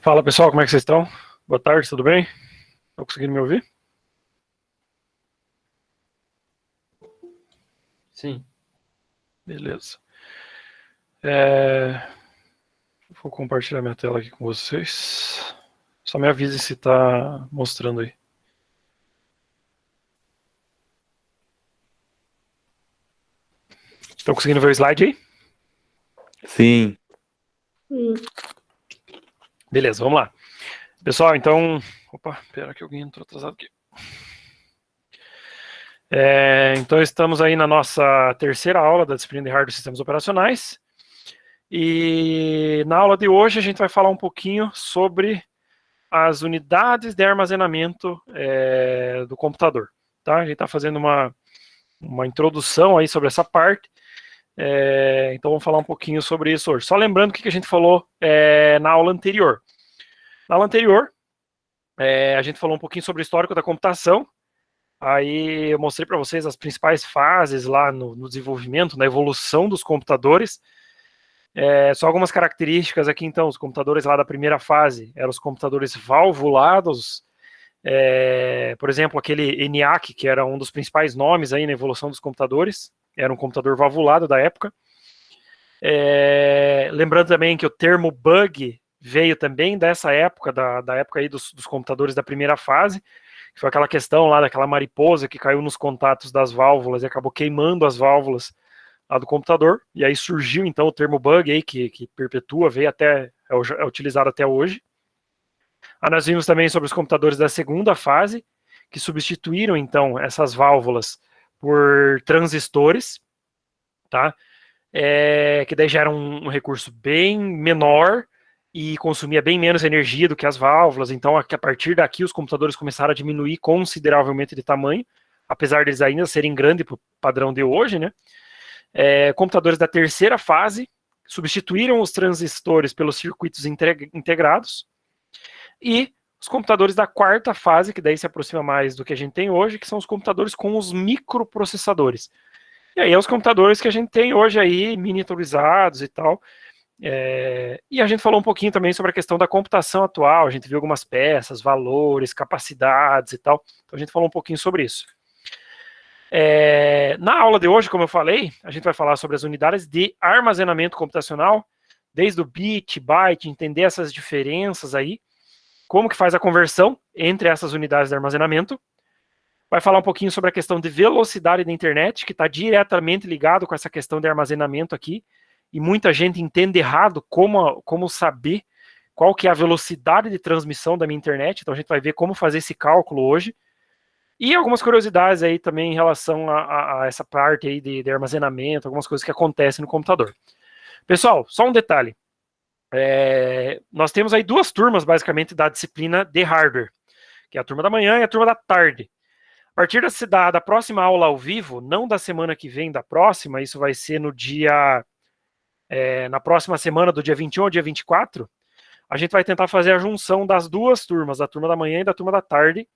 Fala pessoal, como é que vocês estão? Boa tarde, tudo bem? Estão conseguindo me ouvir? Sim. Beleza. Vou compartilhar minha tela aqui com vocês. Só me avise se está mostrando aí. Estão conseguindo ver o slide aí? Sim. Beleza, vamos lá. Pessoal, então... Opa, espera que alguém entrou atrasado aqui. Então estamos aí na nossa terceira aula da disciplina de Hardware e Sistemas Operacionais. E na aula de hoje a gente vai falar um pouquinho sobre as unidades de armazenamento do computador. Tá? A gente está fazendo uma introdução aí sobre essa parte. Então vamos falar um pouquinho sobre isso hoje. Só lembrando o que a gente falou na aula anterior. Na aula anterior, a gente falou um pouquinho sobre o histórico da computação. Aí eu mostrei para vocês as principais fases lá no desenvolvimento, na evolução dos computadores. Só algumas características aqui, então. Os computadores lá da primeira fase eram os computadores valvulados. Por exemplo, aquele ENIAC, que era um dos principais nomes aí na evolução dos computadores. Era um computador valvulado da época. Lembrando também que o termo bug veio também dessa época, da época aí dos computadores da primeira fase, que foi aquela questão lá daquela mariposa que caiu nos contatos das válvulas e acabou queimando as válvulas lá do computador, e aí surgiu então o termo bug aí, que perpetua, veio até, é utilizado até hoje. Aí nós vimos também sobre os computadores da segunda fase, que substituíram então essas válvulas por transistores, tá? Que daí já era um recurso bem menor e consumia bem menos energia do que as válvulas, então a partir daqui os computadores começaram a diminuir consideravelmente de tamanho, apesar deles ainda serem grandes para o padrão de hoje, né? Computadores da terceira fase substituíram os transistores pelos circuitos integrados, e os computadores da quarta fase, que daí se aproxima mais do que a gente tem hoje, que são os computadores com os microprocessadores. E aí os computadores que a gente tem hoje aí, miniaturizados e tal. E a gente falou um pouquinho também sobre a questão da computação atual, a gente viu algumas peças, valores, capacidades e tal. Então a gente falou um pouquinho sobre isso. Na aula de hoje, como eu falei, a gente vai falar sobre as unidades de armazenamento computacional, desde o bit, byte, entender essas diferenças aí, como que faz a conversão entre essas unidades de armazenamento. Vai falar um pouquinho sobre a questão de velocidade da internet, que está diretamente ligado com essa questão de armazenamento aqui, e muita gente entende errado como saber qual que é a velocidade de transmissão da minha internet, então a gente vai ver como fazer esse cálculo hoje. E algumas curiosidades aí também em relação a essa parte aí de armazenamento, algumas coisas que acontecem no computador. Pessoal, só um detalhe. Nós temos aí duas turmas, basicamente, da disciplina de hardware, que é a turma da manhã e a turma da tarde. A partir da próxima aula ao vivo, não da semana que vem, da próxima, isso vai ser no dia... na próxima semana, do dia 21 ao dia 24, a gente vai tentar fazer a junção das duas turmas, da turma da manhã e da turma da tarde,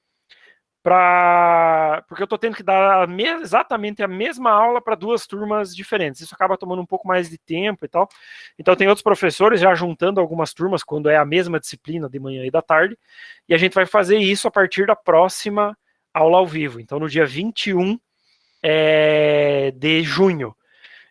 porque eu estou tendo que dar exatamente a mesma aula para duas turmas diferentes. Isso acaba tomando um pouco mais de tempo e tal. Então tem outros professores já juntando algumas turmas quando é a mesma disciplina de manhã e da tarde, e a gente vai fazer isso a partir da próxima aula ao vivo. Então no dia 21 de junho.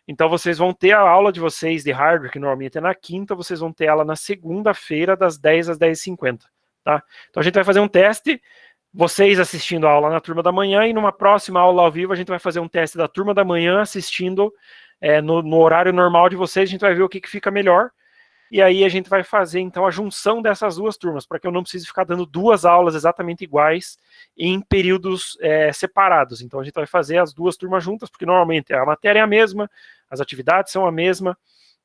Então vocês vão ter a aula de vocês de hardware, que normalmente é na quinta, vocês vão ter ela na segunda-feira, das 10 às 10h50. Tá? Então a gente vai fazer um teste, vocês assistindo a aula na turma da manhã, e numa próxima aula ao vivo a gente vai fazer um teste da turma da manhã assistindo no horário normal de vocês, a gente vai ver o que fica melhor, e aí a gente vai fazer então a junção dessas duas turmas, para que eu não precise ficar dando duas aulas exatamente iguais em períodos separados. Então a gente vai fazer as duas turmas juntas, porque normalmente a matéria é a mesma, as atividades são a mesma,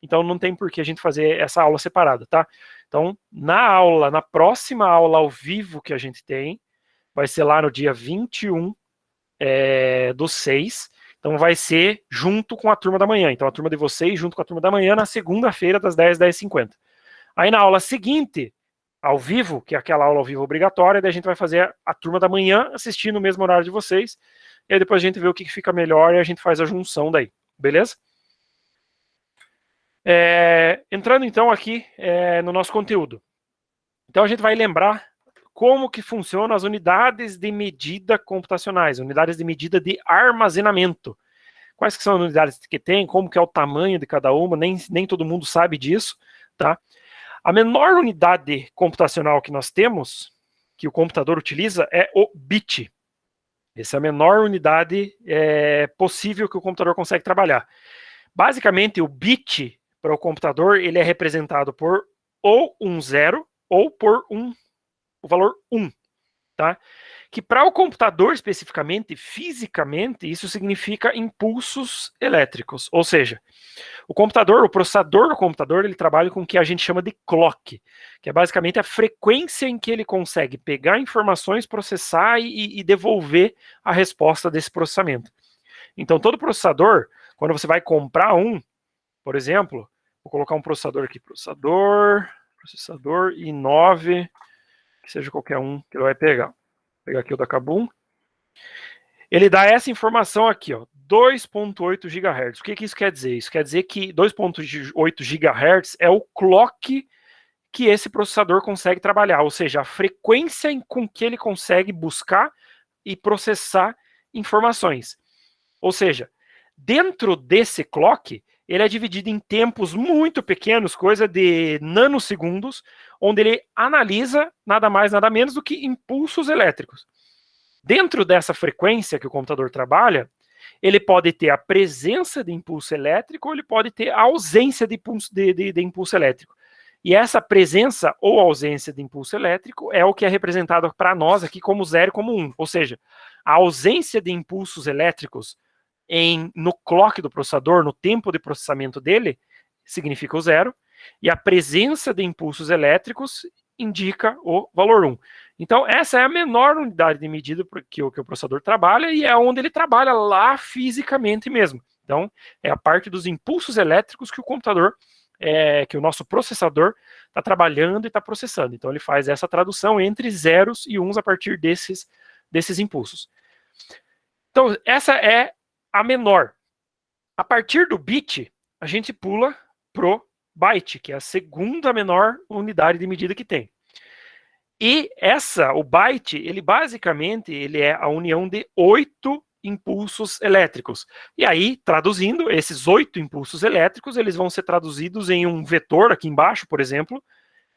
então não tem por que a gente fazer essa aula separada, tá? Então na próxima aula ao vivo que a gente tem, vai ser lá no dia 21 do 6, então vai ser junto com a turma da manhã. Então a turma de vocês junto com a turma da manhã na segunda-feira das 10 às 10h50. Aí na aula seguinte, ao vivo, que é aquela aula ao vivo obrigatória, daí a gente vai fazer a turma da manhã assistindo no mesmo horário de vocês, e aí depois a gente vê o que fica melhor e a gente faz a junção daí, beleza? Entrando então aqui no nosso conteúdo. Então a gente vai lembrar como que funcionam as unidades de medida computacionais, unidades de medida de armazenamento. Quais que são as unidades que tem, como que é o tamanho de cada uma, nem todo mundo sabe disso, tá? A menor unidade computacional que nós temos, que o computador utiliza, é o bit. Essa é a menor unidade possível que o computador consegue trabalhar. Basicamente, o bit para o computador, ele é representado por ou um zero ou por o valor 1, tá? Que para o computador especificamente, fisicamente, isso significa impulsos elétricos. Ou seja, o computador, o processador do computador, ele trabalha com o que a gente chama de clock, que é basicamente a frequência em que ele consegue pegar informações, processar e devolver a resposta desse processamento. Então, todo processador, quando você vai comprar um, por exemplo, vou colocar um processador aqui, processador i9, que seja qualquer um que ele vai pegar. Vou pegar aqui o da Kabum. Ele dá essa informação aqui, ó, 2.8 GHz. O que isso quer dizer? Isso quer dizer que 2.8 GHz é o clock que esse processador consegue trabalhar, ou seja, a frequência com que ele consegue buscar e processar informações. Ou seja, dentro desse clock, ele é dividido em tempos muito pequenos, coisa de nanosegundos, onde ele analisa nada mais, nada menos do que impulsos elétricos. Dentro dessa frequência que o computador trabalha, ele pode ter a presença de impulso elétrico ou ele pode ter a ausência de impulso elétrico. E essa presença ou ausência de impulso elétrico é o que é representado para nós aqui como 0 e como 1. Ou seja, a ausência de impulsos elétricos no clock do processador, no tempo de processamento dele, significa o 0, e a presença de impulsos elétricos indica o valor 1. Então, essa é a menor unidade de medida que o processador trabalha e é onde ele trabalha lá fisicamente mesmo. Então, é a parte dos impulsos elétricos que o computador, que o nosso processador está trabalhando e está processando. Então, ele faz essa tradução entre zeros e uns a partir desses impulsos. Então, essa é a menor. A partir do bit, a gente pula pro byte, que é a segunda menor unidade de medida que tem. E o byte, ele basicamente é a união de 8 impulsos elétricos. E aí, traduzindo, esses 8 impulsos elétricos, eles vão ser traduzidos em um vetor aqui embaixo, por exemplo,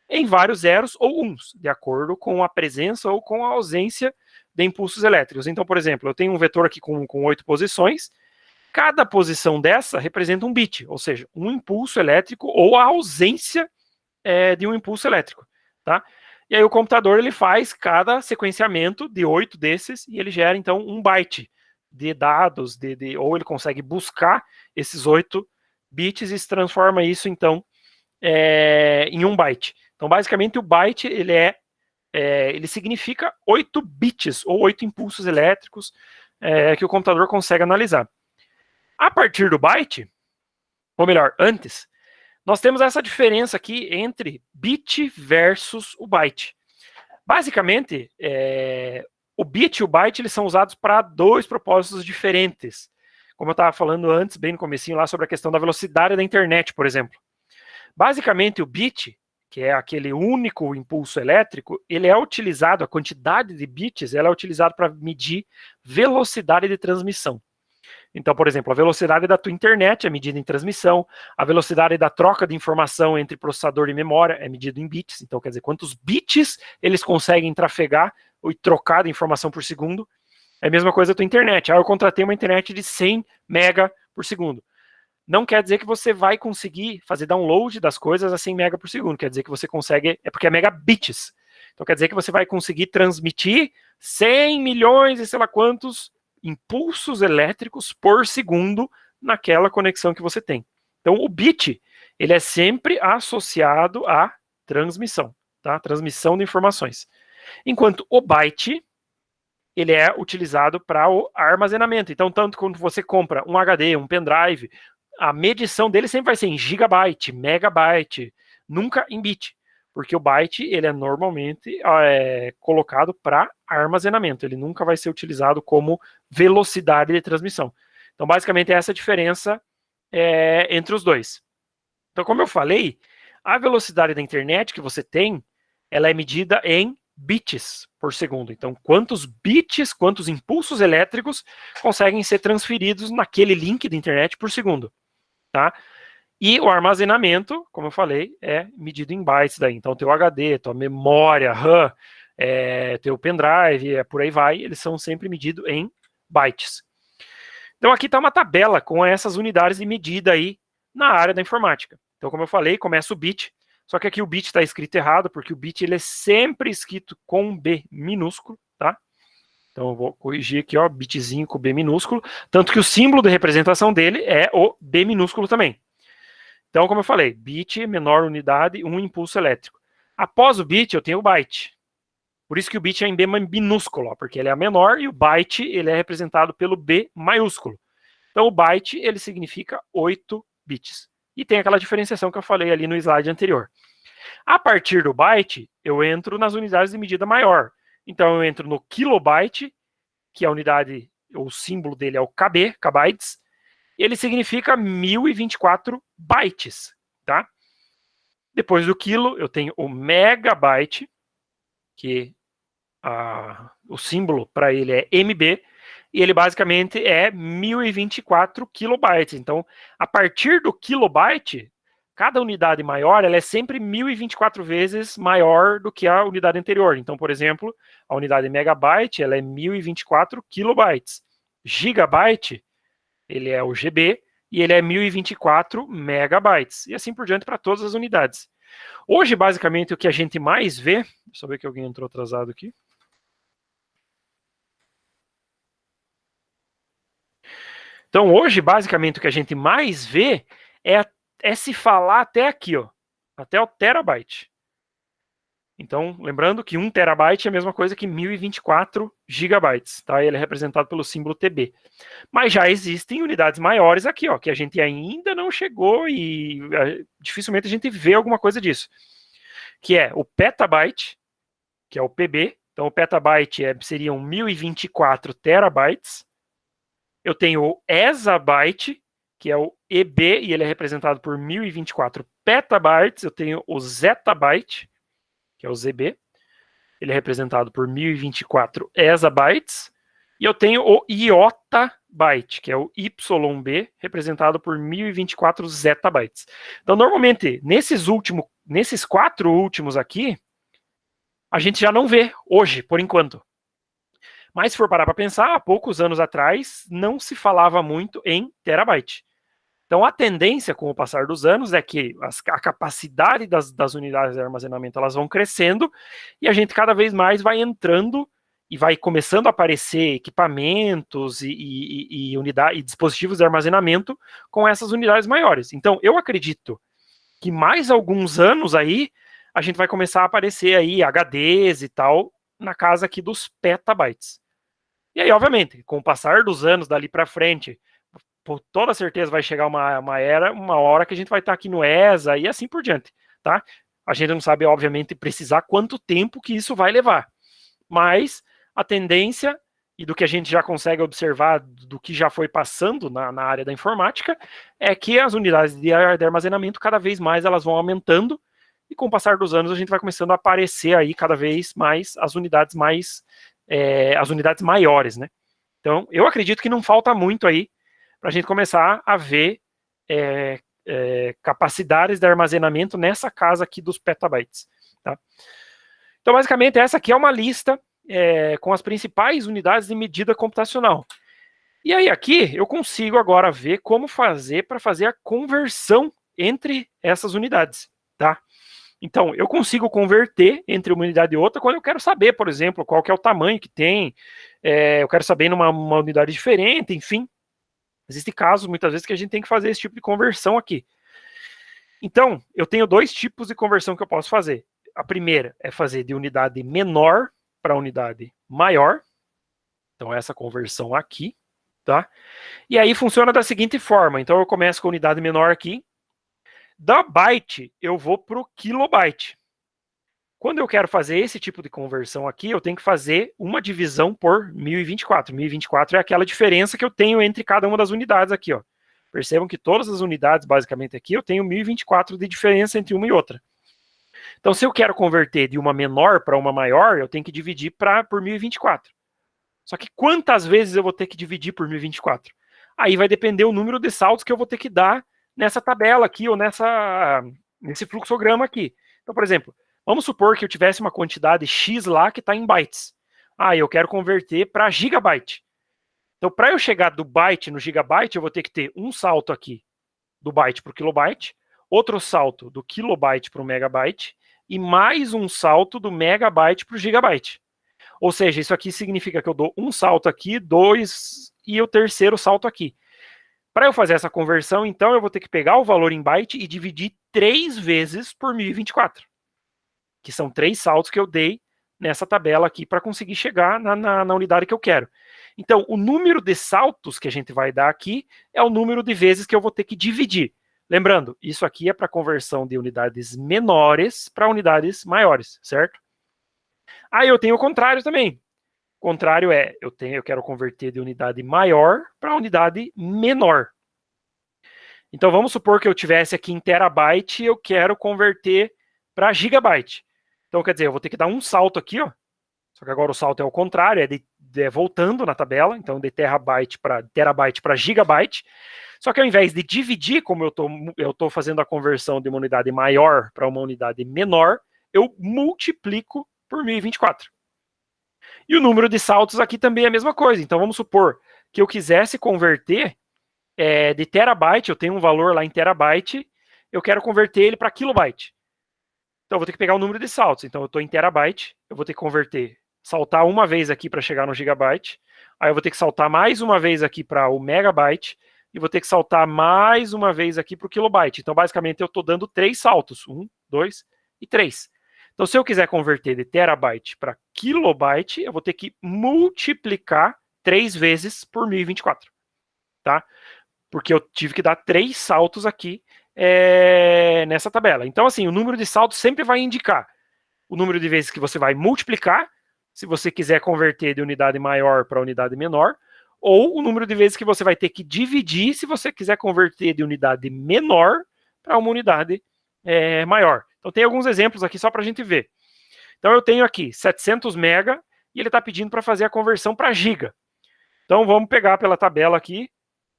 em vários zeros ou uns, de acordo com a presença ou com a ausência de impulsos elétricos. Então, por exemplo, eu tenho um vetor aqui com 8 posições, cada posição dessa representa um bit, ou seja, um impulso elétrico ou a ausência de um impulso elétrico, tá? E aí o computador ele faz cada sequenciamento de 8 desses e ele gera então um byte de dados, ou ele consegue buscar esses 8 bits e se transforma isso então em um byte. Então basicamente o byte ele significa 8 bits ou 8 impulsos elétricos que o computador consegue analisar. A partir do byte, ou melhor, antes, nós temos essa diferença aqui entre bit versus o byte. Basicamente, o bit e o byte eles são usados para 2 propósitos diferentes. Como eu estava falando antes, bem no comecinho lá, sobre a questão da velocidade da internet, por exemplo. Basicamente, o bit, que é aquele único impulso elétrico, ele é utilizado, a quantidade de bits, ela é utilizada para medir velocidade de transmissão. Então, por exemplo, a velocidade da tua internet é medida em transmissão, a velocidade da troca de informação entre processador e memória é medida em bits, então quer dizer, quantos bits eles conseguem trafegar e trocar de informação por segundo. É a mesma coisa da tua internet. Eu contratei uma internet de 100 mega por segundo. Não quer dizer que você vai conseguir fazer download das coisas a 100 mega por segundo, quer dizer que você consegue, porque é megabits. Então quer dizer que você vai conseguir transmitir 100 milhões e sei lá quantos impulsos elétricos por segundo naquela conexão que você tem. Então, o bit, ele é sempre associado à transmissão, tá? Transmissão de informações. Enquanto o byte, ele é utilizado para o armazenamento. Então, tanto quando você compra um HD, um pendrive, a medição dele sempre vai ser em gigabyte, megabyte, nunca em bit. Porque o byte ele é normalmente colocado para armazenamento, ele nunca vai ser utilizado como velocidade de transmissão. Então, basicamente, essa é a diferença entre os dois. Então, como eu falei, a velocidade da internet que você tem ela é medida em bits por segundo. Então, quantos bits, quantos impulsos elétricos conseguem ser transferidos naquele link de internet por segundo, tá? E o armazenamento, como eu falei, é medido em bytes daí. Então, teu HD, tua memória, RAM, teu pendrive, por aí vai, eles são sempre medidos em bytes. Então, aqui está uma tabela com essas unidades de medida aí na área da informática. Então, como eu falei, começa o bit, só que aqui o bit está escrito errado, porque o bit ele é sempre escrito com B minúsculo, tá? Então, eu vou corrigir aqui, ó, bitzinho com B minúsculo, tanto que o símbolo de representação dele é o B minúsculo também. Então, como eu falei, bit, menor unidade, um impulso elétrico. Após o bit, eu tenho o byte. Por isso que o bit é em B minúsculo, ó, porque ele é a menor e o byte ele é representado pelo B maiúsculo. Então, o byte ele significa 8 bits. E tem aquela diferenciação que eu falei ali no slide anterior. A partir do byte, eu entro nas unidades de medida maior. Então, eu entro no kilobyte, que é a unidade, o símbolo dele é o KB, kbytes, ele significa 1024 bytes, tá? Depois do quilo, eu tenho o megabyte, que o símbolo para ele é MB, e ele basicamente é 1024 kilobytes. Então, a partir do kilobyte, cada unidade maior ela é sempre 1024 vezes maior do que a unidade anterior. Então, por exemplo, a unidade megabyte ela é 1024 kilobytes. Gigabyte, ele é o GB, e ele é 1024 megabytes. E assim por diante para todas as unidades. Hoje, basicamente, o que a gente mais vê... Deixa eu ver que alguém entrou atrasado aqui. Então, hoje, basicamente, o que a gente mais vê é se falar até aqui, ó, até o terabyte. Então, lembrando que 1 terabyte é a mesma coisa que 1024 gigabytes, tá? Ele é representado pelo símbolo TB. Mas já existem unidades maiores aqui, ó, que a gente ainda não chegou e dificilmente a gente vê alguma coisa disso. Que é o petabyte, que é o PB. Então, o petabyte seriam 1024 terabytes. Eu tenho o exabyte, que é o EB, e ele é representado por 1024 petabytes. Eu tenho o zettabyte, que é o ZB. Ele é representado por 1024 exabytes. E eu tenho o iotabyte, que é o YB, representado por 1024 zettabytes. Então, normalmente, nesses 4 últimos aqui, a gente já não vê hoje, por enquanto. Mas se for parar para pensar, há poucos anos atrás, não se falava muito em terabyte. Então, a tendência, com o passar dos anos, é que a capacidade das unidades de armazenamento elas vão crescendo e a gente cada vez mais vai entrando e vai começando a aparecer equipamentos e dispositivos de armazenamento com essas unidades maiores. Então, eu acredito que mais alguns anos aí, a gente vai começar a aparecer aí HDs e tal, na casa aqui dos petabytes. E aí, obviamente, com o passar dos anos dali para frente, por toda certeza vai chegar uma hora que a gente vai estar aqui no ESA e assim por diante, tá? A gente não sabe, obviamente, precisar quanto tempo que isso vai levar. Mas a tendência, e do que a gente já consegue observar, do que já foi passando na área da informática, é que as unidades de armazenamento, cada vez mais elas vão aumentando, e com o passar dos anos a gente vai começando a aparecer aí cada vez mais as unidades maiores, né? Então, eu acredito que não falta muito aí para a gente começar a ver capacidades de armazenamento nessa casa aqui dos petabytes, tá? Então, basicamente, essa aqui é uma lista com as principais unidades de medida computacional. E aí, aqui, eu consigo agora ver como fazer para fazer a conversão entre essas unidades, tá? Então, eu consigo converter entre uma unidade e outra quando eu quero saber, por exemplo, qual que é o tamanho que tem, eu quero saber numa unidade diferente, enfim. Existem casos, muitas vezes, que a gente tem que fazer esse tipo de conversão aqui. Então, eu tenho 2 tipos de conversão que eu posso fazer. A primeira é fazer de unidade menor para unidade maior. Então, essa conversão aqui, tá? E aí funciona da seguinte forma. Então, eu começo com a unidade menor aqui. Da byte, eu vou para o kilobyte. Quando eu quero fazer esse tipo de conversão aqui, eu tenho que fazer uma divisão por 1024. 1024 é aquela diferença que eu tenho entre cada uma das unidades aqui, ó. Percebam que todas as unidades, basicamente aqui, eu tenho 1024 de diferença entre uma e outra. Então, se eu quero converter de uma menor para uma maior, eu tenho que dividir por 1024. Só que quantas vezes eu vou ter que dividir por 1024? Aí vai depender o número de saltos que eu vou ter que dar nessa tabela aqui, ou nesse fluxograma aqui. Então, por exemplo, vamos supor que eu tivesse uma quantidade X lá que está em bytes. Eu quero converter para gigabyte. Então, para eu chegar do byte no gigabyte, eu vou ter que ter um salto aqui do byte para o kilobyte, outro salto do kilobyte para o megabyte, e mais um salto do megabyte para o gigabyte. Ou seja, isso aqui significa que eu dou um salto aqui, dois, e o terceiro salto aqui. Para eu fazer essa conversão, então, eu vou ter que pegar o valor em byte e dividir 3 vezes por 1024. Que são 3 saltos que eu dei nessa tabela aqui para conseguir chegar na unidade que eu quero. Então, o número de saltos que a gente vai dar aqui é o número de vezes que eu vou ter que dividir. Lembrando, isso aqui é para conversão de unidades menores para unidades maiores, certo? Aí eu tenho o contrário também. O contrário é, eu quero converter de unidade maior para unidade menor. Então vamos supor que eu tivesse aqui em terabyte e eu quero converter para gigabyte. Então quer dizer, eu vou ter que dar um salto aqui, ó. Só que agora o salto é o contrário, é voltando na tabela, então de terabyte para gigabyte. Só que ao invés de dividir, como eu estou fazendo a conversão de uma unidade maior para uma unidade menor, eu multiplico por 1024. E o número de saltos aqui também é a mesma coisa. Então vamos supor que eu quisesse converter de terabyte, eu tenho um valor lá em terabyte, eu quero converter ele para kilobyte. Então eu vou ter que pegar o número de saltos. Então eu estou em terabyte, eu vou ter que converter, saltar uma vez aqui para chegar no gigabyte, aí eu vou ter que saltar mais uma vez aqui para o megabyte, e vou ter que saltar mais uma vez aqui para o kilobyte. Então basicamente eu estou dando 3 saltos, 1, 2 e 3. Então, se eu quiser converter de terabyte para kilobyte, eu vou ter que multiplicar 3 vezes por 1024, tá? Porque eu tive que dar 3 saltos aqui nessa tabela. Então, assim, o número de saltos sempre vai indicar o número de vezes que você vai multiplicar, se você quiser converter de unidade maior para unidade menor, ou o número de vezes que você vai ter que dividir, se você quiser converter de unidade menor para uma unidade maior. Então tem alguns exemplos aqui só para a gente ver. Então eu tenho aqui 700 mega e ele está pedindo para fazer a conversão para giga. Então vamos pegar pela tabela aqui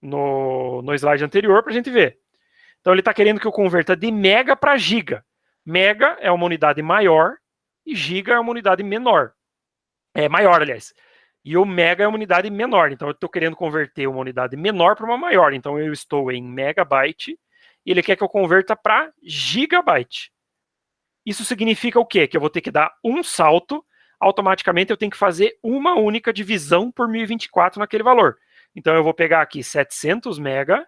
no slide anterior para a gente ver. Então ele está querendo que eu converta de mega para giga. Mega é uma unidade maior e giga é uma unidade menor. É maior, aliás. E o mega é uma unidade menor. Então eu estou querendo converter uma unidade menor para uma maior. Então eu estou em megabyte e ele quer que eu converta para gigabyte. Isso significa o quê? Que eu vou ter que dar um salto, automaticamente eu tenho que fazer uma única divisão por 1024 naquele valor. Então eu vou pegar aqui 700 mega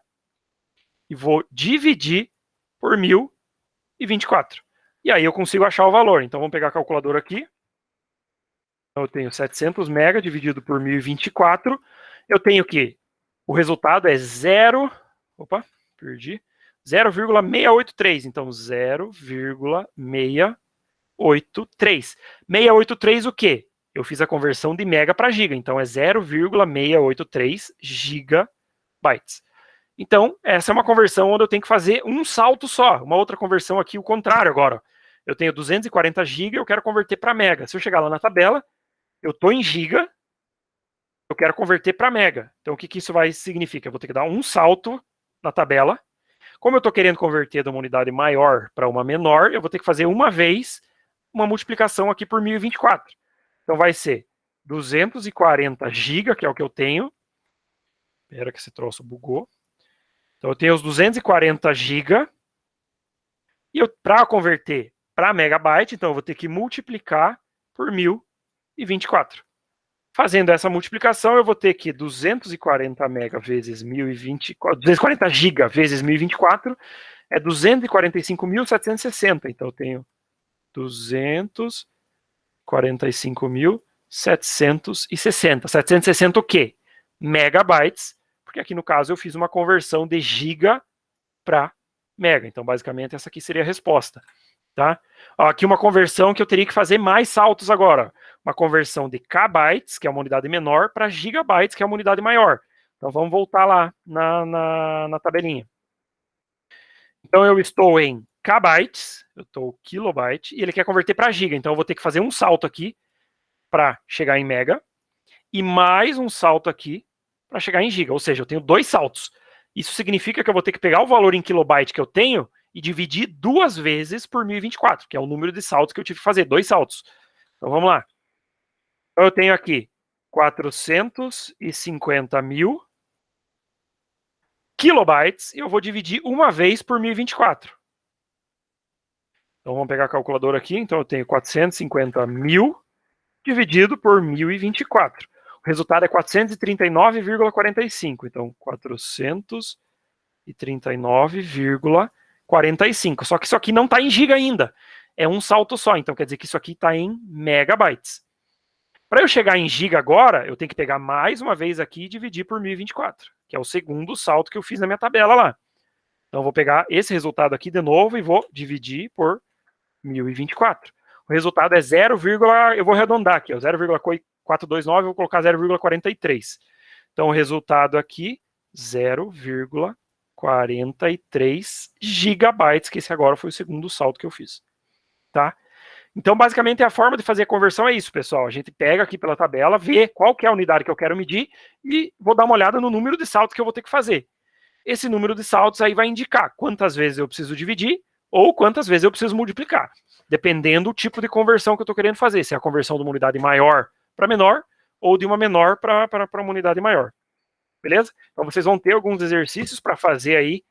e vou dividir por 1024. E aí eu consigo achar o valor. Então vamos pegar a calculadora aqui. Então, eu tenho 700 mega dividido por 1024. Eu tenho que o resultado é 0,683. Então, 0,683. 683 o quê? Eu fiz a conversão de mega para giga. Então, é 0,683 gigabytes. Então, essa é uma conversão onde eu tenho que fazer um salto só. Uma outra conversão aqui, o contrário agora. Eu tenho 240 GB, eu quero converter para mega. Se eu chegar lá na tabela, eu estou em giga, eu quero converter para mega. Então, o que isso vai significar? Eu vou ter que dar um salto na tabela. Como eu estou querendo converter de uma unidade maior para uma menor, eu vou ter que fazer uma vez uma multiplicação aqui por 1024. Então, vai ser 240 GB, que é o que eu tenho. Espera que esse troço bugou. Então, eu tenho os 240 GB. E para converter para megabyte, então eu vou ter que multiplicar por 1024. Fazendo essa multiplicação, eu vou ter que 240 mega vezes 1024, 240 giga vezes 1024 é 245.760. Então eu tenho 245.760. 760 o quê? Megabytes, porque aqui no caso eu fiz uma conversão de giga para mega. Então basicamente essa aqui seria a resposta. Tá? Aqui uma conversão que eu teria que fazer mais saltos agora. Uma conversão de kbytes, que é uma unidade menor, para gigabytes, que é uma unidade maior. Então vamos voltar lá na tabelinha. Então eu estou em kbytes, eu estou kilobyte, e ele quer converter para giga, então eu vou ter que fazer um salto aqui para chegar em mega, e mais um salto aqui para chegar em giga, ou seja, eu tenho 2 saltos. Isso significa que eu vou ter que pegar o valor em kilobyte que eu tenho e dividir 2 vezes por 1024, que é o número de saltos que eu tive que fazer, 2 saltos. Então vamos lá. Então eu tenho aqui 450 mil kilobytes e eu vou dividir uma vez por 1024. Então vamos pegar a calculadora aqui. Então eu tenho 450 mil dividido por 1024. O resultado é 439,45. Então 439,45. Só que isso aqui não está em giga ainda. É um salto só. Então quer dizer que isso aqui está em megabytes. Para eu chegar em giga agora, eu tenho que pegar mais uma vez aqui e dividir por 1024, que é o segundo salto que eu fiz na minha tabela lá. Então eu vou pegar esse resultado aqui de novo e vou dividir por 1024. O resultado é 0, eu vou arredondar aqui, 0,429, eu vou colocar 0,43. Então o resultado aqui, 0,43 gigabytes, que esse agora foi o segundo salto que eu fiz. Tá? Então, basicamente, a forma de fazer a conversão é isso, pessoal. A gente pega aqui pela tabela, vê qual que é a unidade que eu quero medir e vou dar uma olhada no número de saltos que eu vou ter que fazer. Esse número de saltos aí vai indicar quantas vezes eu preciso dividir ou quantas vezes eu preciso multiplicar, dependendo do tipo de conversão que eu estou querendo fazer, se é a conversão de uma unidade maior para menor ou de uma menor para uma unidade maior. Beleza? Então, vocês vão ter alguns exercícios para fazer aí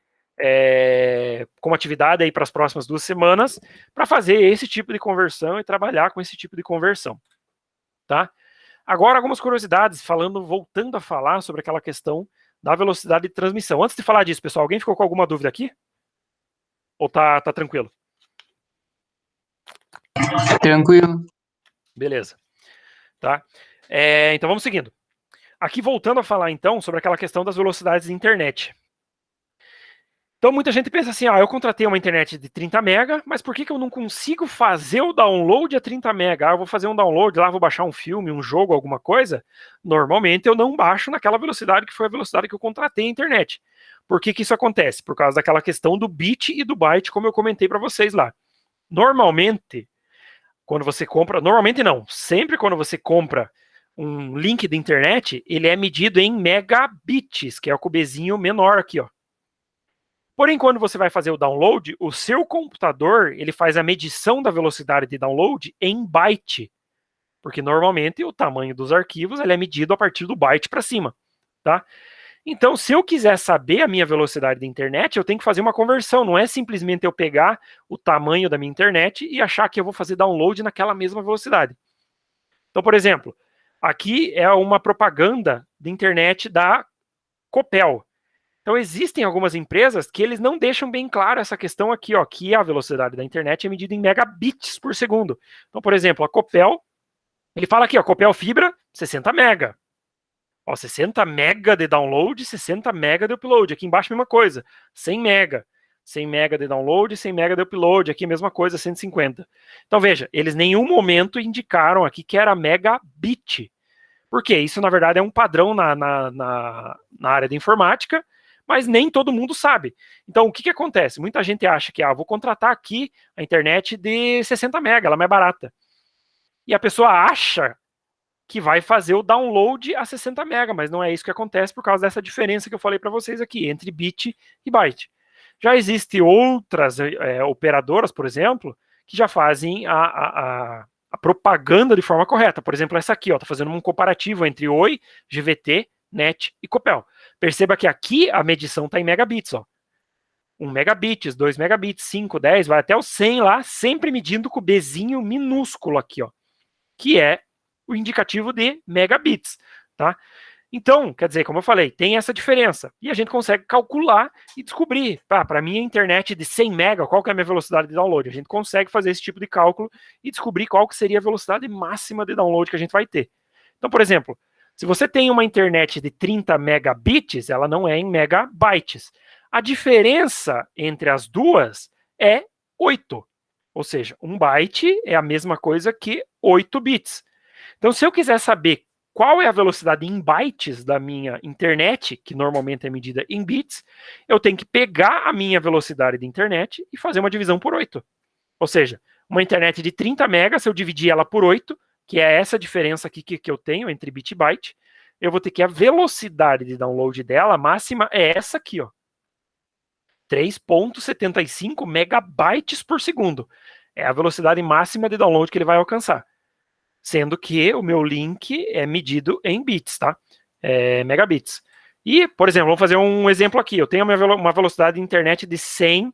como atividade aí para as próximas 2 semanas, para fazer esse tipo de conversão e trabalhar com esse tipo de conversão, tá? Agora, algumas curiosidades, voltando a falar sobre aquela questão da velocidade de transmissão. Antes de falar disso, pessoal, alguém ficou com alguma dúvida aqui? Ou tá tranquilo? Tranquilo. Beleza. Tá? Então, vamos seguindo. Aqui, voltando a falar, então, sobre aquela questão das velocidades de internet. Então, muita gente pensa assim, eu contratei uma internet de 30 mega, mas por que eu não consigo fazer o download a 30 mega? Eu vou fazer um download lá, vou baixar um filme, um jogo, alguma coisa. Normalmente, eu não baixo naquela velocidade que foi a velocidade que eu contratei a internet. Por que isso acontece? Por causa daquela questão do bit e do byte, como eu comentei para vocês lá. Normalmente, quando você compra... Normalmente não, sempre quando você compra um link de internet, ele é medido em megabits, que é o cubezinho menor aqui, ó. Porém, quando você vai fazer o download, o seu computador ele faz a medição da velocidade de download em byte, porque normalmente o tamanho dos arquivos ele é medido a partir do byte para cima, tá? Então, se eu quiser saber a minha velocidade de internet, eu tenho que fazer uma conversão. Não é simplesmente eu pegar o tamanho da minha internet e achar que eu vou fazer download naquela mesma velocidade. Então, por exemplo, aqui é uma propaganda de internet da Copel. Então, existem algumas empresas que eles não deixam bem claro essa questão aqui, ó, que a velocidade da internet é medida em megabits por segundo. Então, por exemplo, a Copel, ele fala aqui, ó, Copel Fibra, 60 mega. Ó, 60 mega de download, 60 mega de upload. Aqui embaixo, mesma coisa, 100 mega. 100 mega de download, 100 mega de upload. Aqui, mesma coisa, 150. Então, veja, eles em nenhum momento indicaram aqui que era megabit. Por quê? Isso, na verdade, é um padrão na área de informática, mas nem todo mundo sabe. Então, o que acontece? Muita gente acha que, vou contratar aqui a internet de 60 mega, ela é mais barata. E a pessoa acha que vai fazer o download a 60 mega, mas não é isso que acontece por causa dessa diferença que eu falei para vocês aqui, entre bit e byte. Já existem outras operadoras, por exemplo, que já fazem a propaganda de forma correta. Por exemplo, essa aqui, está fazendo um comparativo entre Oi, GVT, NET e Copel. Perceba que aqui a medição está em megabits, ó. 1 megabits, 2 megabits, 5, 10, vai até o 100 lá, sempre medindo com o Bzinho minúsculo aqui, ó, que é o indicativo de megabits, tá? Então, quer dizer, como eu falei, tem essa diferença. E a gente consegue calcular e descobrir, para minha internet de 100 mega, qual que é a minha velocidade de download? A gente consegue fazer esse tipo de cálculo e descobrir qual que seria a velocidade máxima de download que a gente vai ter. Então, por exemplo, se você tem uma internet de 30 megabits, ela não é em megabytes. A diferença entre as duas é 8. Ou seja, 1 byte é a mesma coisa que 8 bits. Então, se eu quiser saber qual é a velocidade em bytes da minha internet, que normalmente é medida em bits, eu tenho que pegar a minha velocidade de internet e fazer uma divisão por 8. Ou seja, uma internet de 30 megas, se eu dividir ela por 8, que é essa diferença aqui que eu tenho entre bit e byte, eu vou ter que a velocidade de download dela, a máxima, é essa aqui, ó. 3,75 megabytes por segundo. É a velocidade máxima de download que ele vai alcançar. Sendo que o meu link é medido em bits, tá? Megabits. E, por exemplo, vamos fazer um exemplo aqui. Eu tenho uma velocidade de internet de 100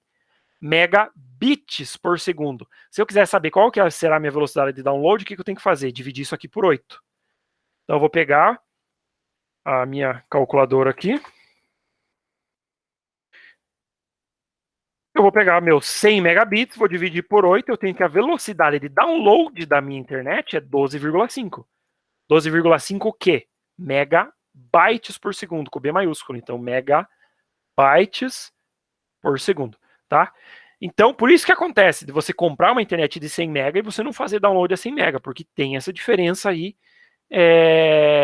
megabits por segundo. Se eu quiser saber qual que será a minha velocidade de download, o que eu tenho que fazer? Dividir isso aqui por 8. Então eu vou pegar a minha calculadora aqui. Eu vou pegar meus 100 megabits, vou dividir por 8, eu tenho que a velocidade de download da minha internet é 12,5. 12,5 o quê? Megabytes por segundo, com B maiúsculo. Então, megabytes por segundo, tá? Então, por isso que acontece de você comprar uma internet de 100 mega e você não fazer download a 100 mega, porque tem essa diferença aí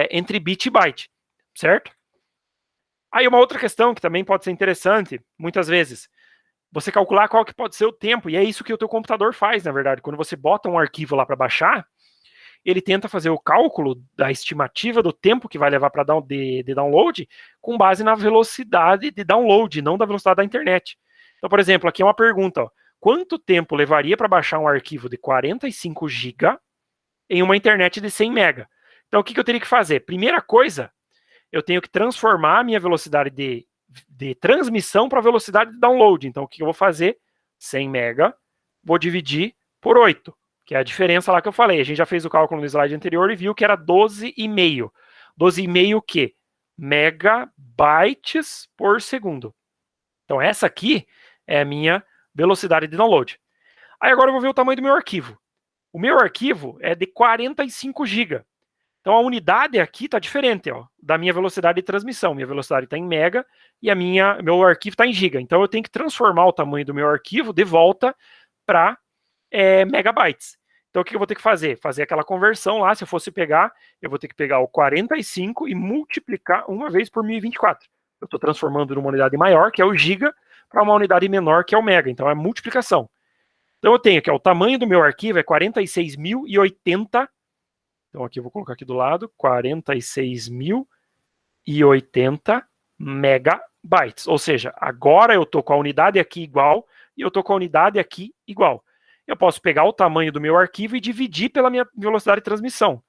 entre bit e byte, certo? Aí uma outra questão que também pode ser interessante, muitas vezes, você calcular qual que pode ser o tempo, e é isso que o teu computador faz, na verdade. Quando você bota um arquivo lá para baixar, ele tenta fazer o cálculo da estimativa do tempo que vai levar para de download com base na velocidade de download, não da velocidade da internet. Então, por exemplo, aqui é uma pergunta, ó, quanto tempo levaria para baixar um arquivo de 45 GB em uma internet de 100 MB? Então, o que eu teria que fazer? Primeira coisa, eu tenho que transformar a minha velocidade de transmissão para a velocidade de download. Então, o que eu vou fazer? 100 MB, vou dividir por 8, que é a diferença lá que eu falei. A gente já fez o cálculo no slide anterior e viu que era 12,5. 12,5 o quê? Megabytes por segundo. Então, essa aqui é a minha velocidade de download. Aí agora eu vou ver o tamanho do meu arquivo. O meu arquivo é de 45 GB. Então a unidade aqui está diferente, ó, da minha velocidade de transmissão. Minha velocidade está em mega e meu arquivo está em giga. Então eu tenho que transformar o tamanho do meu arquivo de volta para megabytes. Então o que eu vou ter que fazer? Fazer aquela conversão lá. Se eu fosse pegar, eu vou ter que pegar o 45 e multiplicar uma vez por 1024. Eu estou transformando numa unidade maior, que é o giga, para uma unidade menor, que é o mega. Então é multiplicação. Então eu tenho que o tamanho do meu arquivo é 46.080. Então aqui eu vou colocar aqui do lado, 46.080 megabytes. Ou seja, agora eu estou com a unidade aqui igual e eu estou com a unidade aqui igual. Eu posso pegar o tamanho do meu arquivo e dividir pela minha velocidade de transmissão.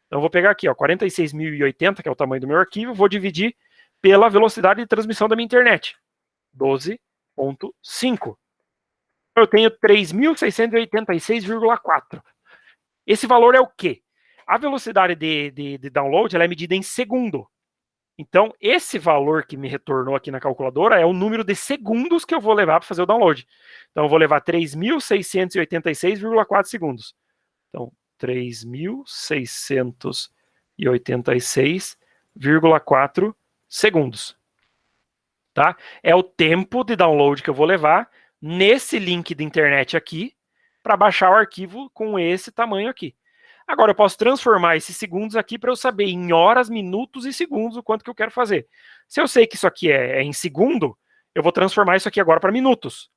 Então eu vou pegar aqui, ó, 46.080, que é o tamanho do meu arquivo, vou dividir pela velocidade de transmissão da minha internet. 12,5. Eu tenho 3.686,4. Esse valor é o quê? A velocidade de download ela é medida em segundo. Então, esse valor que me retornou aqui na calculadora é o número de segundos que eu vou levar para fazer o download. Então, eu vou levar 3.686,4 segundos. Então, 3.686,4 segundos. Tá? É o tempo de download que eu vou levar nesse link de internet aqui para baixar o arquivo com esse tamanho aqui. Agora eu posso transformar esses segundos aqui para eu saber em horas, minutos e segundos o quanto que eu quero fazer. Se eu sei que isso aqui é em segundo, eu vou transformar isso aqui agora para minutos.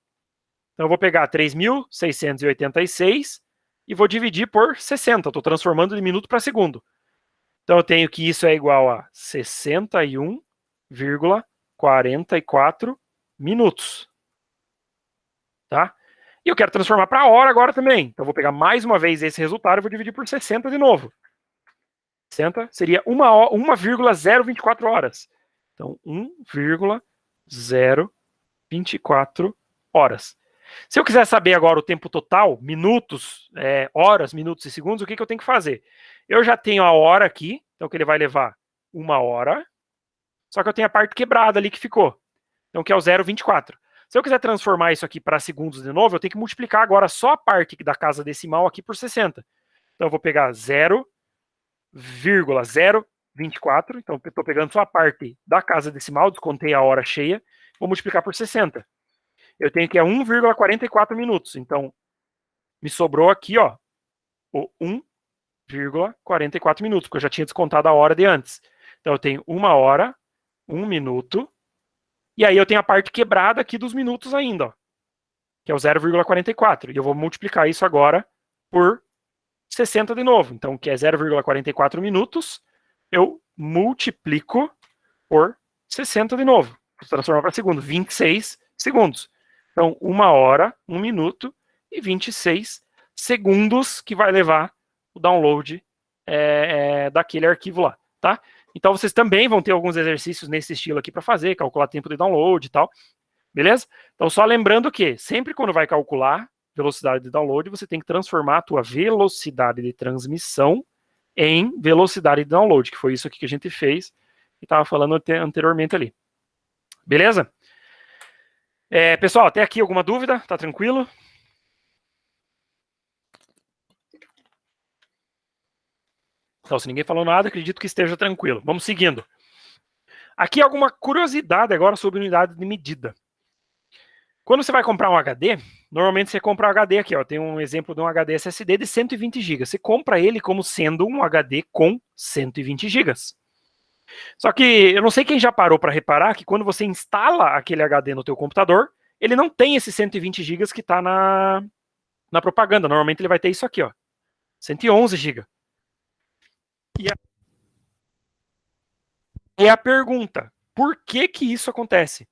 Então eu vou pegar 3.686 e vou dividir por 60. Estou transformando de minuto para segundo. Então eu tenho que isso é igual a 61,44 minutos. Tá? E eu quero transformar para hora agora também. Então, eu vou pegar mais uma vez esse resultado e vou dividir por 60 de novo. 60 seria 1,024 horas. Então, 1,024 horas. Se eu quiser saber agora o tempo total, minutos, horas, minutos e segundos, o que eu tenho que fazer? Eu já tenho a hora aqui, então que ele vai levar 1 hora, só que eu tenho a parte quebrada ali que ficou, então que é o 0,24. Se eu quiser transformar isso aqui para segundos de novo, eu tenho que multiplicar agora só a parte da casa decimal aqui por 60. Então eu vou pegar 0,024, então eu estou pegando só a parte da casa decimal, descontei a hora cheia, vou multiplicar por 60. Eu tenho que 1,44 minutos, então me sobrou aqui, ó, o 0,44 minutos, porque eu já tinha descontado a hora de antes. Então eu tenho 1 hora, 1 minuto, e aí eu tenho a parte quebrada aqui dos minutos ainda, ó, que é o 0,44. E eu vou multiplicar isso agora por 60 de novo. Então, que é 0,44 minutos, eu multiplico por 60 de novo. Vou transformar para segundo, 26 segundos. Então, 1 hora, 1 minuto e 26 segundos que vai levar o download daquele arquivo lá, tá? Então, vocês também vão ter alguns exercícios nesse estilo aqui para fazer, calcular tempo de download e tal, beleza? Então, só lembrando que sempre quando vai calcular velocidade de download, você tem que transformar a tua velocidade de transmissão em velocidade de download, que foi isso aqui que a gente fez e estava falando anteriormente ali. Beleza? Pessoal, até aqui alguma dúvida? Tá tranquilo? Então, se ninguém falou nada, acredito que esteja tranquilo. Vamos seguindo. Aqui alguma curiosidade agora sobre unidade de medida. Quando você vai comprar um HD, normalmente você compra um HD aqui, ó, tem um exemplo de um HD SSD de 120 GB. Você compra ele como sendo um HD com 120 GB. Só que eu não sei quem já parou para reparar que quando você instala aquele HD no teu computador, ele não tem esses 120 GB que está na propaganda. Normalmente ele vai ter isso aqui, ó, 111 GB. E a pergunta, por que que isso acontece?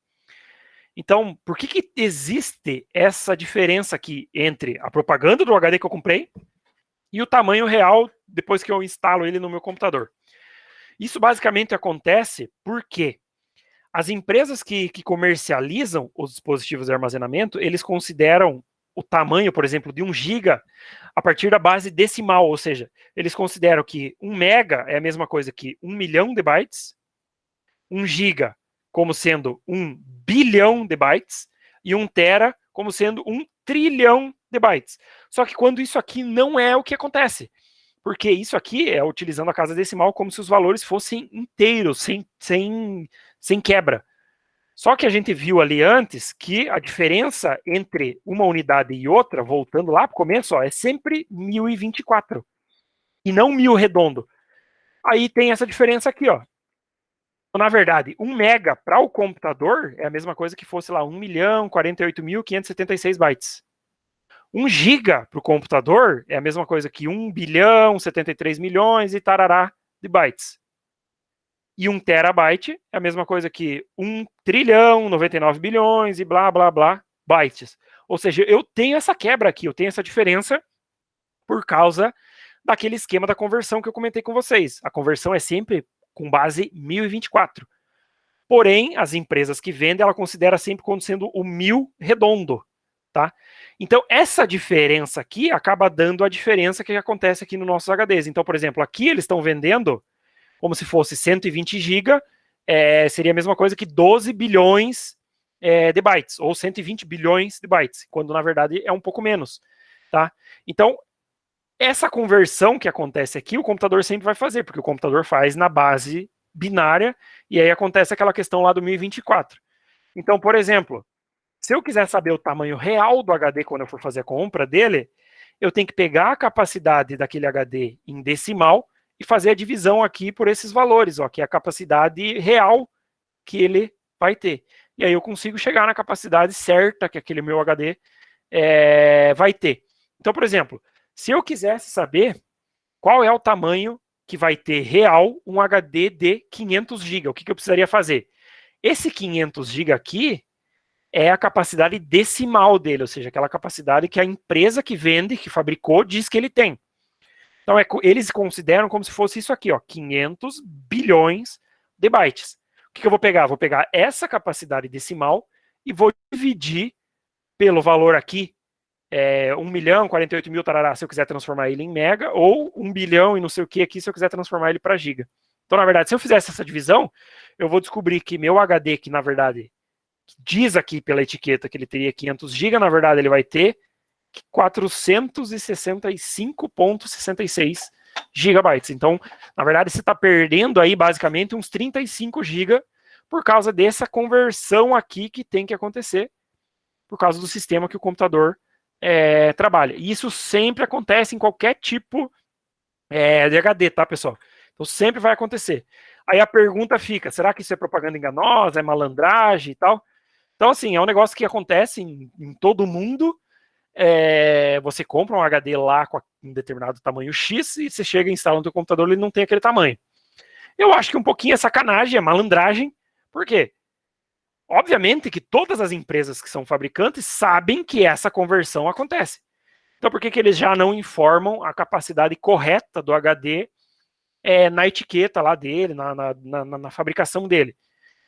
Então, por que que existe essa diferença aqui entre a propaganda do HD que eu comprei e o tamanho real depois que eu instalo ele no meu computador? Isso basicamente acontece porque as empresas que comercializam os dispositivos de armazenamento, eles consideram o tamanho, por exemplo, de 1 GB a partir da base decimal, ou seja, eles consideram que 1 mega é a mesma coisa que 1 milhão de bytes, 1 giga como sendo 1 bilhão de bytes e 1 tera como sendo 1 trilhão de bytes. Só que quando isso aqui não é o que acontece, porque isso aqui é utilizando a casa decimal como se os valores fossem inteiros, sem quebra. Só que a gente viu ali antes que a diferença entre uma unidade e outra, voltando lá para o começo, ó, é sempre 1024 e não 1000 redondo. Aí tem essa diferença aqui, ó. Na verdade, 1 mega para o computador é a mesma coisa que fosse lá 1.048.576 bytes. 1 giga para o computador é a mesma coisa que 1 bilhão, 73 milhões e tarará de bytes. E 1 terabyte é a mesma coisa que 1 trilhão, 99 bilhões e blá, blá, blá, bytes. Ou seja, eu tenho essa quebra aqui, eu tenho essa diferença por causa daquele esquema da conversão que eu comentei com vocês. A conversão é sempre com base 1024. Porém, as empresas que vendem, ela considera sempre como sendo o 1000 redondo, tá? Então, essa diferença aqui acaba dando a diferença que acontece aqui nos nossos HDs. Então, por exemplo, aqui eles estão vendendo como se fosse 120 GB, seria a mesma coisa que 12 bilhões de bytes, ou 120 bilhões de bytes, quando na verdade é um pouco menos, tá? Então, essa conversão que acontece aqui, o computador sempre vai fazer, porque o computador faz na base binária, e aí acontece aquela questão lá do 1024. Então, por exemplo, se eu quiser saber o tamanho real do HD quando eu for fazer a compra dele, eu tenho que pegar a capacidade daquele HD em decimal e fazer a divisão aqui por esses valores, ó, que é a capacidade real que ele vai ter. E aí eu consigo chegar na capacidade certa que aquele meu HD vai ter. Então, por exemplo, se eu quisesse saber qual é o tamanho que vai ter real um HD de 500 GB, o que eu precisaria fazer? Esse 500 GB aqui é a capacidade decimal dele, ou seja, aquela capacidade que a empresa que vende, que fabricou, diz que ele tem. Então, eles consideram como se fosse isso aqui, ó, 500 bilhões de bytes. O que eu vou pegar? Vou pegar essa capacidade decimal e vou dividir pelo valor aqui, 1 milhão, 48 mil, tarará, se eu quiser transformar ele em mega, ou 1 bilhão e não sei o que aqui, se eu quiser transformar ele para giga. Então, na verdade, se eu fizesse essa divisão, eu vou descobrir que meu HD, que na verdade diz aqui pela etiqueta que ele teria 500 GB, na verdade ele vai ter 465,66 gigabytes. Então, na verdade, você está perdendo aí basicamente uns 35 GB por causa dessa conversão aqui que tem que acontecer, por causa do sistema que o computador trabalha. E isso sempre acontece em qualquer tipo de HD, tá, pessoal? Então sempre vai acontecer. Aí a pergunta fica, será que isso é propaganda enganosa, é malandragem e tal? Então, assim, é um negócio que acontece em todo mundo. Você compra um HD lá com um determinado tamanho X e você chega e instala no seu computador, ele não tem aquele tamanho. Eu acho que um pouquinho é sacanagem, é malandragem. Por quê? Obviamente que todas as empresas que são fabricantes sabem que essa conversão acontece. Então, por que, que eles já não informam a capacidade correta do HD na etiqueta lá dele, na fabricação dele?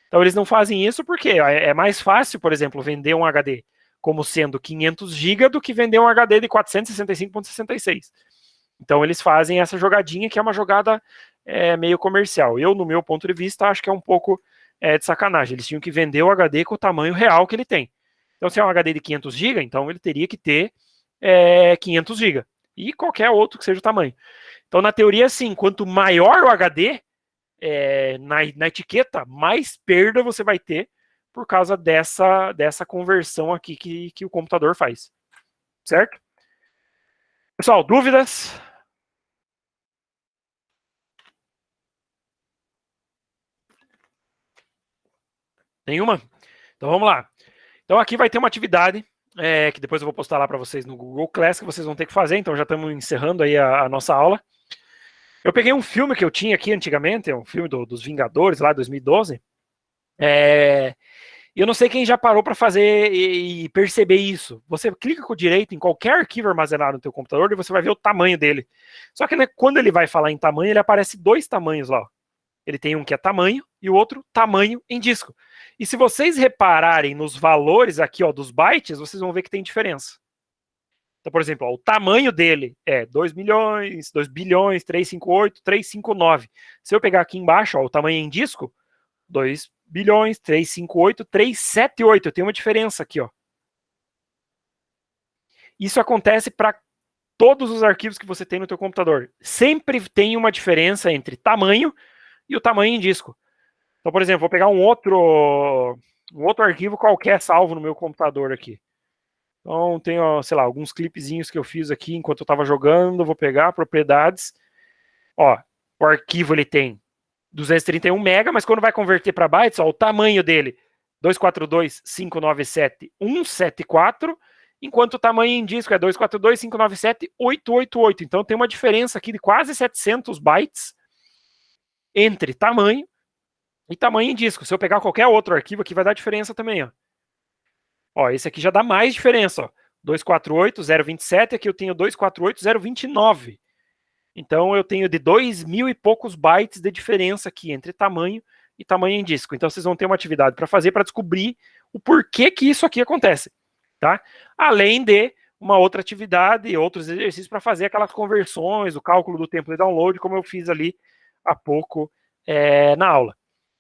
Então, eles não fazem isso porque é mais fácil, por exemplo, vender um HD como sendo 500 GB do que vender um HD de 465.66. Então, eles fazem essa jogadinha que é uma jogada meio comercial. Eu, no meu ponto de vista, acho que é um pouco de sacanagem. Eles tinham que vender o HD com o tamanho real que ele tem. Então, se é um HD de 500 GB, então ele teria que ter 500 GB. E qualquer outro que seja o tamanho. Então, na teoria, sim, quanto maior o HD na etiqueta, mais perda você vai ter por causa dessa conversão aqui que o computador faz. Certo? Pessoal, dúvidas? Nenhuma? Então vamos lá. Então aqui vai ter uma atividade que depois eu vou postar lá para vocês no Google Class que vocês vão ter que fazer. Então já estamos encerrando aí a nossa aula. Eu peguei um filme que eu tinha aqui antigamente, um filme dos Vingadores lá, 2012. E eu não sei quem já parou para fazer e perceber isso. Você clica com o direito em qualquer arquivo armazenado no teu computador e você vai ver o tamanho dele. Só que, né, quando ele vai falar em tamanho, ele aparece dois tamanhos lá. Ele tem um que é tamanho e o outro tamanho em disco. E se vocês repararem nos valores aqui ó, dos bytes, vocês vão ver que tem diferença. Então, por exemplo, ó, o tamanho dele é 2 milhões, 2 bilhões, 358, 359. Se eu pegar aqui embaixo ó, o tamanho em disco, 2 bilhões, 358, 378. Eu tenho uma diferença aqui. Ó. Isso acontece para todos os arquivos que você tem no teu computador. Sempre tem uma diferença entre tamanho e o tamanho em disco. Então, por exemplo, vou pegar um outro arquivo qualquer salvo no meu computador aqui. Então, tem, sei lá, alguns clipezinhos que eu fiz aqui enquanto eu estava jogando. Vou pegar propriedades. Ó, o arquivo ele tem 231 MB, mas quando vai converter para bytes, ó, o tamanho dele 242.597.174, enquanto o tamanho em disco é 242.597.888. Então tem uma diferença aqui de quase 700 bytes entre tamanho e tamanho em disco. Se eu pegar qualquer outro arquivo aqui, vai dar diferença também. Ó, esse aqui já dá mais diferença. Ó. 248.027, aqui eu tenho 248.029. Então eu tenho de 2.000 e poucos bytes de diferença aqui entre tamanho e tamanho em disco. Então vocês vão ter uma atividade para fazer para descobrir o porquê que isso aqui acontece, tá? Além de uma outra atividade, outros exercícios para fazer aquelas conversões, o cálculo do tempo de download, como eu fiz ali há pouco na aula.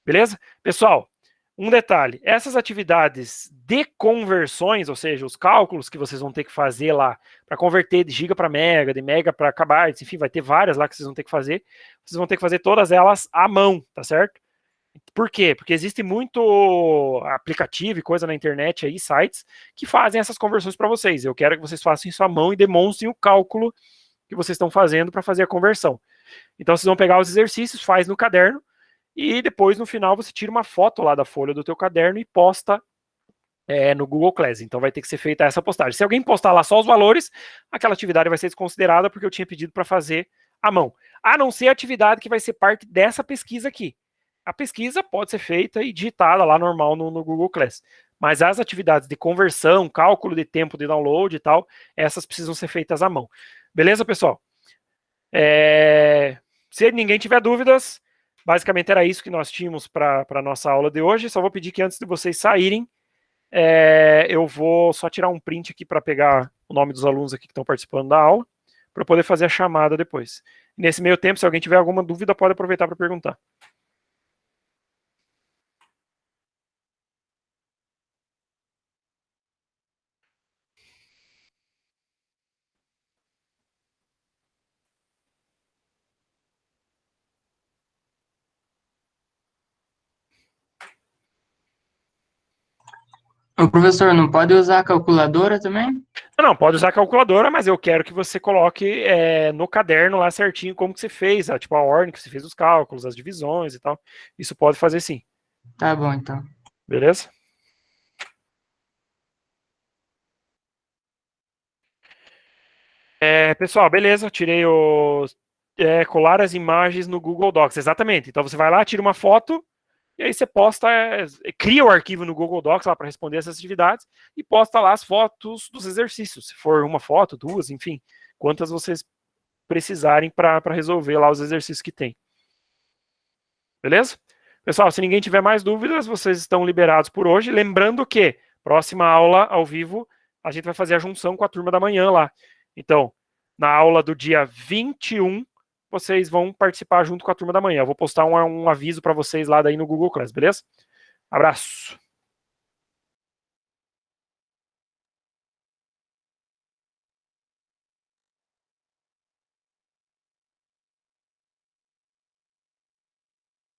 Beleza? Pessoal, um detalhe: essas atividades de conversões, ou seja, os cálculos que vocês vão ter que fazer lá para converter de giga para mega, de mega para kbytes, enfim, vai ter várias lá que vocês vão ter que fazer. Vocês vão ter que fazer todas elas à mão, tá certo? Por quê? Porque existe muito aplicativo e coisa na internet aí, sites, que fazem essas conversões para vocês. Eu quero que vocês façam isso à mão e demonstrem o cálculo que vocês estão fazendo para fazer a conversão. Então, vocês vão pegar os exercícios, faz no caderno, e depois, no final, você tira uma foto lá da folha do teu caderno e posta no Google Class. Então vai ter que ser feita essa postagem. Se alguém postar lá só os valores, aquela atividade vai ser desconsiderada porque eu tinha pedido para fazer à mão. A não ser a atividade que vai ser parte dessa pesquisa aqui. A pesquisa pode ser feita e digitada lá normal no Google Class. Mas as atividades de conversão, cálculo de tempo de download e tal, essas precisam ser feitas à mão. Beleza, pessoal? Se ninguém tiver dúvidas, basicamente era isso que nós tínhamos para a nossa aula de hoje. Só vou pedir que antes de vocês saírem, eu vou só tirar um print aqui para pegar o nome dos alunos aqui que estão participando da aula, para poder fazer a chamada depois. Nesse meio tempo, se alguém tiver alguma dúvida, pode aproveitar para perguntar. O professor não pode usar a calculadora também? Não, pode usar a calculadora, mas eu quero que você coloque no caderno lá certinho como que você fez, tipo a ordem que você fez os cálculos, as divisões e tal. Isso pode fazer sim. Tá bom, então. Beleza? Pessoal, beleza, eu tirei colar as imagens no Google Docs, exatamente. Então você vai lá, tira uma foto, e aí você posta, cria o arquivo no Google Docs lá para responder essas atividades e posta lá as fotos dos exercícios. Se for uma foto, duas, enfim, quantas vocês precisarem para resolver lá os exercícios que tem. Beleza? Pessoal, se ninguém tiver mais dúvidas, vocês estão liberados por hoje. Lembrando que próxima aula ao vivo, a gente vai fazer a junção com a turma da manhã lá. Então, na aula do dia 21, vocês vão participar junto com a turma da manhã. Eu vou postar um aviso para vocês lá daí no Google Class, beleza? Abraço.